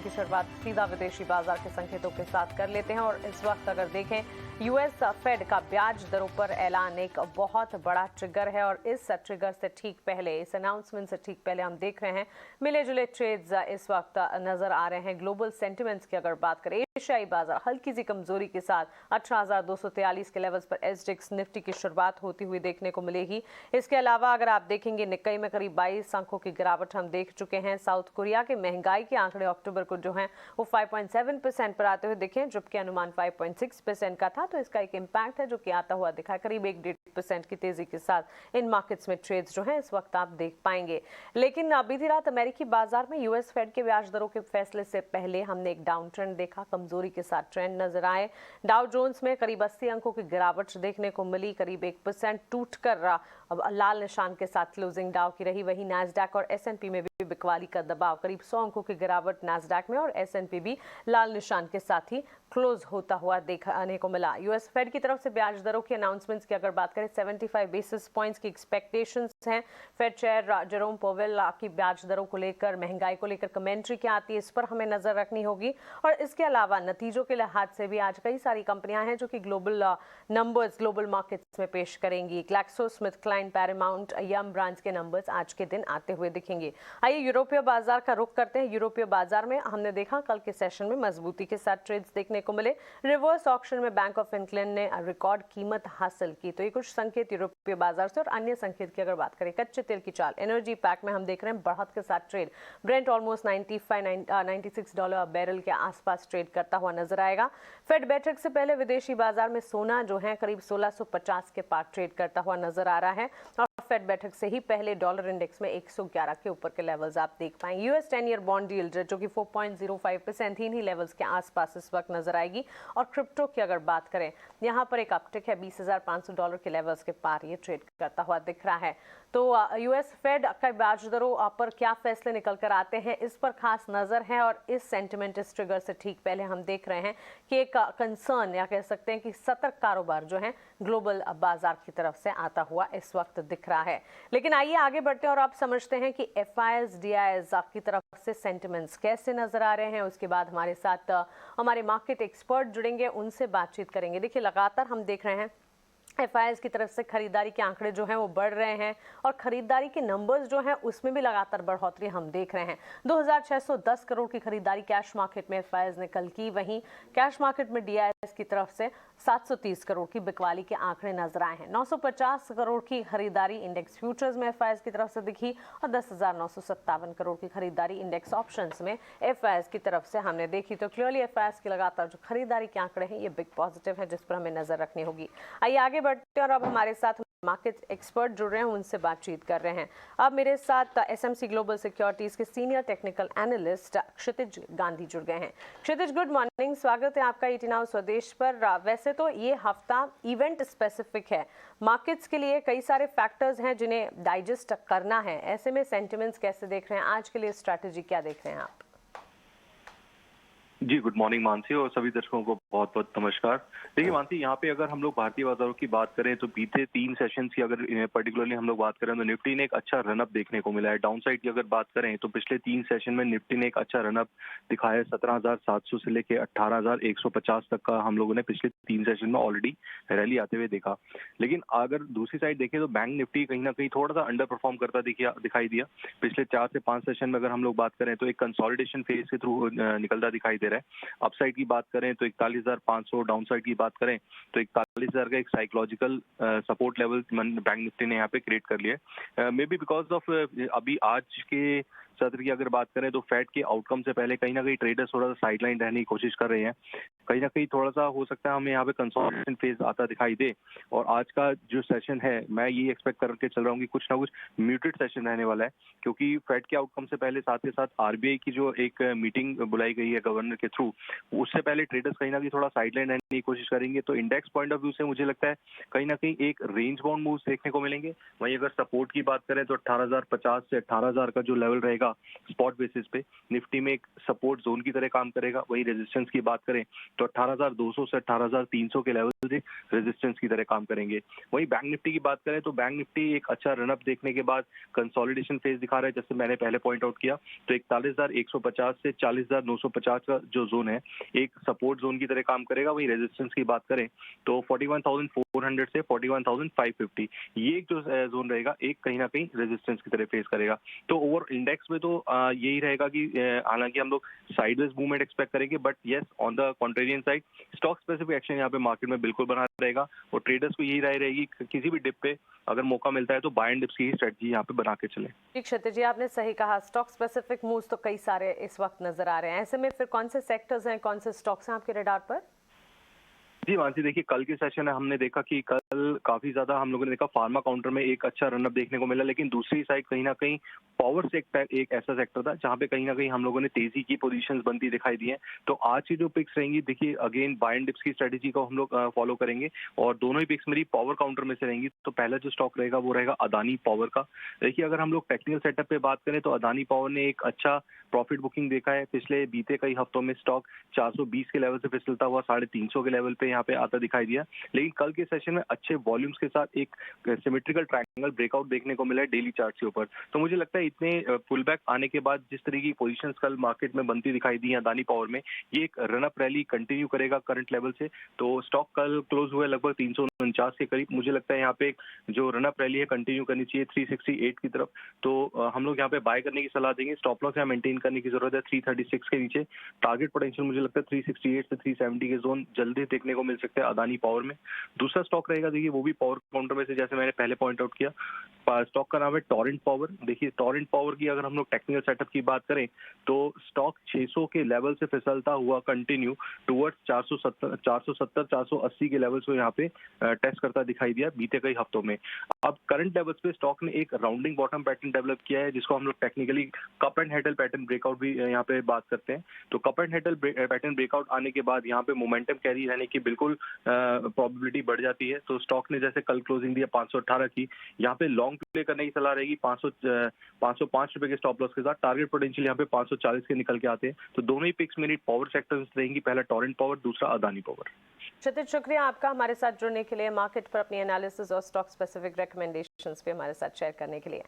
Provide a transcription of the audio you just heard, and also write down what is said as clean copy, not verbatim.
की शुरुआत सीधा विदेशी बाजार के संकेतों के साथ कर लेते हैं और इस वक्त अगर देखें यूएस फेड का ब्याज दरों पर ऐलान एक बहुत बड़ा ट्रिगर है और इस ट्रिगर से ठीक पहले, इस अनाउंसमेंट से ठीक पहले हम देख रहे हैं मिले जुले ट्रेड्स इस वक्त नजर आ रहे हैं। ग्लोबल सेंटिमेंट्स की अगर बात करें, एशियाई बाजार हल्की सी कमजोरी के साथ 18,243 के लेवल्स पर एसडेक्स निफ्टी की शुरुआत होती हुई देखने को मिलेगी। इसके अलावा अगर आप देखेंगे निक्केई में करीब 22 अंकों की गिरावट हम देख चुके हैं। साउथ कोरिया के महंगाई के आंकड़े अक्टूबर को जो हैं वो 5.7% पर आते हुए दिखे, जबकि अनुमान 5.6% का था, तो इसका एक इम्पैक्ट है जो कि आता हुआ दिखा। करीब 1-1.5% की तेजी के साथ इन मार्केट्स में ट्रेड्स जो हैं इस वक्त आप देख पाएंगे। लेकिन बीती रात अमेरिकी बाजार में यूएस फेड के ब्याज दरों के फैसले से पहले हमने एक डाउन ट्रेंड देखा, कमजोरी के साथ ट्रेंड नजर आए। डाउ जोन्स में करीब 80 अंकों की गिरावट देखने को मिली, करीब 1% टूटकर अब लाल निशान के साथ क्लोजिंग डाउ की रही। वहीं नैस्डैक और एसएनपी में भी बिकवाली का दबाव, करीब 100 अंकों की गिरावट नैस्डैक में और एसएनपी भी लाल निशान के साथ ही क्लोज होता हुआ देखने को मिला। यूएस फेड की तरफ से ब्याज दरों की अनाउंसमेंट्स की अगर बात करें, 75 बेसिस पॉइंट्स की एक्सपेक्टेशंस हैं। फेड चेयर जेरोम पोवेल की ब्याज दरों को लेकर, महंगाई को लेकर कमेंट्री क्या आती है, इस पर हमें नजर रखनी होगी। और इसके अलावा नतीजों के लिहाज से भी आज कई सारी कंपनियां हैं जो कि ग्लोबल नंबर्स ग्लोबल मार्केट्स में पेश करेंगी। ग्लैक्सोस्मिथक्लाइन, पैरामाउंट, यम ब्रांड्स के नंबर्स आज के दिन आते हुए दिखेंगे। आइए यूरोपीय बाजार का रुख करते हैं। यूरोपीय बाजार में हमने देखा कल के सेशन में मजबूती के साथ ट्रेड्स देखने को मिले। रिवर्स ऑक्शन में बैंक ऑफ इंग्लैंड ने रिकॉर्ड कीमत हासिल की, तो ये कुछ संकेत यूरोपीय बाजार से। और अन्य संकेत की अगर बात करें, कच्चे तेल की चाल, एनर्जी पैक में हम देख रहे हैं बढ़त के साथ ट्रेड। ब्रेंट ऑलमोस्ट $96 बैरल के आसपास ट्रेड करता हुआ नजर आएगा। फेड बैठक से पहले विदेशी बाजार में सोना जो है करीब 1650 के पार ट्रेड करता हुआ नजर आ रहा है और फेड बैठक से ही पहले डॉलर इंडेक्स में 111 के ऊपर के लेवल्स आप देख पाएंगे। यूएस 10 ईयर बॉन्ड यील्ड जो कि 4.05% इन्हीं लेवल्स के आसपास इस वक्त नजर आएगी। और क्रिप्टो की अगर बात करें, यहाँ पर एक अपटिक है, $20,500 के लेवल्स के पार ये ट्रेड करता हुआ दिख रहा है। तो यूएस फेड का ब्याज दरों पर क्या फैसले निकल कर आते हैं, इस पर खास नजर है। और इस सेंटिमेंट, इस ट्रिगर से ठीक पहले हम देख रहे हैं कि एक कंसर्न या कह सकते हैं कि सतर्क कारोबार जो है ग्लोबल बाजार की तरफ से आता हुआ इस वक्त दिख रहा है। लेकिन आइए आगे बढ़ते हैं और आप समझते हैं कि एफआईएस डीआईएस की तरफ से सेंटिमेंट्स कैसे नजर आ रहे हैं। उसके बाद हमारे साथ हमारे मार्केट एक्सपर्ट जुड़ेंगे, उनसे बातचीत करेंगे। देखिए, लगातार हम देख रहे हैं एफआईएस की तरफ से खरीदारी के आंकड़े जो हैं वो बढ़ रहे हैं और खरीदारी के नंबर्स जो हैं उसमें भी लगातार बढ़ोतरी हम देख रहे हैं। 2610 करोड़ की खरीदारी कैश मार्केट में एफआईएस ने कल की। वहीं कैश मार्केट में डीआईएस की तरफ से 730 करोड़ की बिकवाली के आंकड़े नजर आए हैं। 950 करोड़ की खरीदारी इंडेक्स फ्यूचर्स में एफआईएस की तरफ से दिखी और 10,957 करोड़ की खरीदारी इंडेक्स ऑप्शंस में एफआईएस की तरफ से हमने देखी। तो क्लियरली एफआईएस की लगातार जो खरीदारी के आंकड़े हैं ये बिग पॉजिटिव है, जिस पर हमें नजर रखनी होगी। आइए आगे बढ़ते हैं और अब हमारे साथ मार्केट एक्सपर्ट जुड़ रहे हैं, उनसे बातचीत कर रहे हैं। अब मेरे साथ एसएमसी ग्लोबल सिक्योरिटीज के सीनियर टेक्निकल एनालिस्ट क्षितिज गांधी जुड़ गए हैं। क्षितिज, गुड मॉर्निंग, स्वागत है आपका ईटी नाउ स्वदेश पर। वैसे तो ये हफ्ता इवेंट स्पेसिफिक है, मार्केट्स के लिए कई सारे फैक्टर्स हैं जिन्हें डाइजेस्ट करना है, ऐसे में सेंटिमेंट्स कैसे देख रहे हैं, आज के लिए स्ट्रैटेजी क्या देख रहे हैं आप? जी, गुड मॉर्निंग मानसी और सभी दर्शकों को बहुत बहुत नमस्कार। देखिए मानसी, यहाँ पे अगर हम लोग भारतीय बाजारों की बात करें तो बीते 3 सेशंस की अगर पर्टिकुलरली हम लोग बात करें तो निफ्टी ने एक अच्छा रनअप देखने को मिला है। डाउन साइड की अगर बात करें तो पिछले 3 सेशन में निफ्टी ने एक अच्छा रनअप दिखाया है। 17,700 से लेकर 18,150 तक का हम लोगों ने पिछले 3 सेशन में ऑलरेडी रैली आते हुए देखा। लेकिन अगर दूसरी साइड देखें तो बैंक निफ्टी कहीं ना कहीं थोड़ा सा अंडर परफॉर्म करता दिखाई दिया। पिछले 4 से 5 सेशन में अगर हम लोग बात करें तो एक कंसोलिडेशन फेज के थ्रू निकलता दिखाई दे रहा है। अपसाइड की बात करें तो 41,500, डाउन साइड की बात करें तो 41,000 का एक psychological support level bank Nifty ने यहाँ पे क्रिएट कर लिया है। मे बी बिकॉज ऑफ अभी आज के सत्र की अगर बात करें तो फेड के आउटकम से पहले कहीं ना कहीं ट्रेडर्स थोड़ा सा साइडलाइन रहने की कोशिश कर रहे हैं। कहीं ना कहीं थोड़ा सा हो सकता है हमें यहाँ पे कंसोलिडेशन फेज आता दिखाई दे। और आज का जो सेशन है मैं ये एक्सपेक्ट करके चल रहा हूँ कि कुछ ना कुछ म्यूटेड सेशन रहने वाला है, क्योंकि फेड के आउटकम से पहले साथ ही साथ आरबीआई की जो एक मीटिंग बुलाई गई है गवर्नर के थ्रू, उससे पहले ट्रेडर्स कहीं ना कहीं थोड़ा साइडलाइन रहने की कोशिश करेंगे। तो इंडेक्स पॉइंट ऑफ व्यू से मुझे लगता है कहीं ना कहीं एक रेंज बाउंड मूव्स देखने को मिलेंगे। वहीं अगर सपोर्ट की बात करें तो 18,050 से 18,000 का जो लेवल रहेगा स्पॉट बेसिस पे निफ्टी में एक सपोर्ट जोन की तरह काम करेगा। वही रेजिस्टेंस की बात करें तो 18,200 से 18,300 के लेवल से रेजिस्टेंस की तरह काम करेंगे। वहीं बैंक निफ्टी की बात करें तो बैंक निफ्टी एक अच्छा रनअप देखने के बाद कंसोलिडेशन फेज दिखा रहा है, जैसे मैंने पहले पॉइंट आउट किया। तो 41,150 से 40,950 का जो जोन है एक सपोर्ट जोन की तरह काम करेगा। वहीं रेजिस्टेंस की बात करें तो 41,400 से 41,550 ये जो जोन रहेगा एक कहीं ना कहीं रेजिस्टेंस की तरह फेस करेगा। तो ओवर इंडेक्स में तो यही रहेगा कि हालांकि हम लोग साइडवेज मूवमेंट एक्सपेक्ट करेंगे, but yes on the contrarian side stock specific action यहाँ पे मार्केट में बिल्कुल बना रहेगा और ट्रेडर्स को यही राय रहेगी कि किसी भी डिप पे अगर मौका मिलता है तो बाय एंड डिप्स की ही स्ट्रेटजी यहाँ पे बना के चले। जी क्षितिज जी, आपने सही कहा, स्टॉक स्पेसिफिक मूव्स तो कई सारे इस वक्त नजर आ रहे हैं। ऐसे में फिर कौन से सेक्टर्स हैं, कौन से स्टॉक्स हैं आपके रडार पर? जी मानसी, देखिए कल के सेशन में हमने देखा कि कल काफी ज्यादा हम लोगों ने देखा फार्मा काउंटर में एक अच्छा रनअप देखने को मिला, लेकिन दूसरी साइड कहीं ना कहीं पावर सेक्टर एक ऐसा सेक्टर था जहां पे कहीं ना कहीं हम लोगों ने तेजी की पोजीशंस बनती दिखाई दी है। तो आज की जो पिक्स रहेंगी, देखिए अगेन बाय एंड डिप्स की स्ट्रेटेजी को हम लोग फॉलो करेंगे और दोनों ही पिक्स मेरी पावर काउंटर में से रहेंगी। तो पहला जो स्टॉक रहेगा वो रहेगा अदानी पावर का। देखिए अगर हम लोग टेक्निकल सेटअप पे बात करें तो अदानी पावर ने एक अच्छा प्रॉफिट बुकिंग देखा है। पिछले बीते कई हफ्तों में स्टॉक 420 के लेवल से फिसलता हुआ 350 के लेवल पे यहाँ पे आता दिखाई दिया, लेकिन कल के सेशन में अच्छे वॉल्यूम्स के साथ एक सिमेट्रिकल ट्रायंगल ब्रेकआउट देखने को मिला है डेली चार्ट के ऊपर। तो मुझे लगता है इतने पुल बैक आने के बाद जिस तरह की पोजीशंस कल मार्केट में बनती दिखाई दी है अदानी पावर में, ये एक रनअप रैली कंटिन्यू करेगा करंट लेवल से। तो स्टॉक कल क्लोज हुआ लगभग 349 के करीब। मुझे लगता है यहाँ पे जो रनअप रैली है कंटिन्यू करनी चाहिए 368 की तरफ। तो हम लोग यहाँ पे बाय करने की सलाह देंगे। स्टॉप लॉस यहाँ मेंटेन करने की जरूरत है 336 के नीचे। टारगेट पोटेंशियल मुझे लगता है 368 से 370 के जोन जल्दी देखने को मिल सकते हैं अदानी पावर में। दूसरा स्टॉक रहेगा, देखिए वो भी पावर काउंटर में से, जैसे मैंने पहले पॉइंट आउट किया, स्टॉक का नाम है टोरेंट पावर। देखिए टोरेंट पावर की अगर हम लोग टेक्निकल सेटअप की बात करें तो स्टॉक 600 के लेवल से फिसलता हुआ कंटिन्यू टुवर्ड्स 480 के लेवल्स को यहाँ पे टेस्ट करता दिखाई दिया बीते कई हफ्तों में। अब करंट लेवल्स पे स्टॉक ने एक राउंडिंग बॉटम पैटर्न डेवलप किया है, जिसको हम लोग technically cup and handle pattern breakout भी यहाँ पे बात करते हैं। तो cup and handle pattern breakout आने के बाद यहाँ पे मोमेंटम कैरी रहने की बिल्कुल प्रोबेबिलिटी बढ़ जाती है। तो स्टॉक ने जैसे कल क्लोजिंग दिया 518 की, यहाँ पे लॉन्ग प्ले करने की सलाह रहेगी 505 रुपए के स्टॉप लॉस के साथ। टारगेट पोटेंशियल यहाँ पे 540 के निकल के आते हैं। तो दोनों ही पिक्स मेरी पावर सेक्टर्स रहेंगी, पहला टोरेंट पावर, दूसरा अदानी पावर। क्षितिज, शुक्रिया आपका हमारे साथ जुड़ने के लिए, मार्केट पर अपनी एनालिसिस और स्टॉक स्पेसिफिक रिकमेंडेशंस भी हमारे साथ शेयर करने के लिए।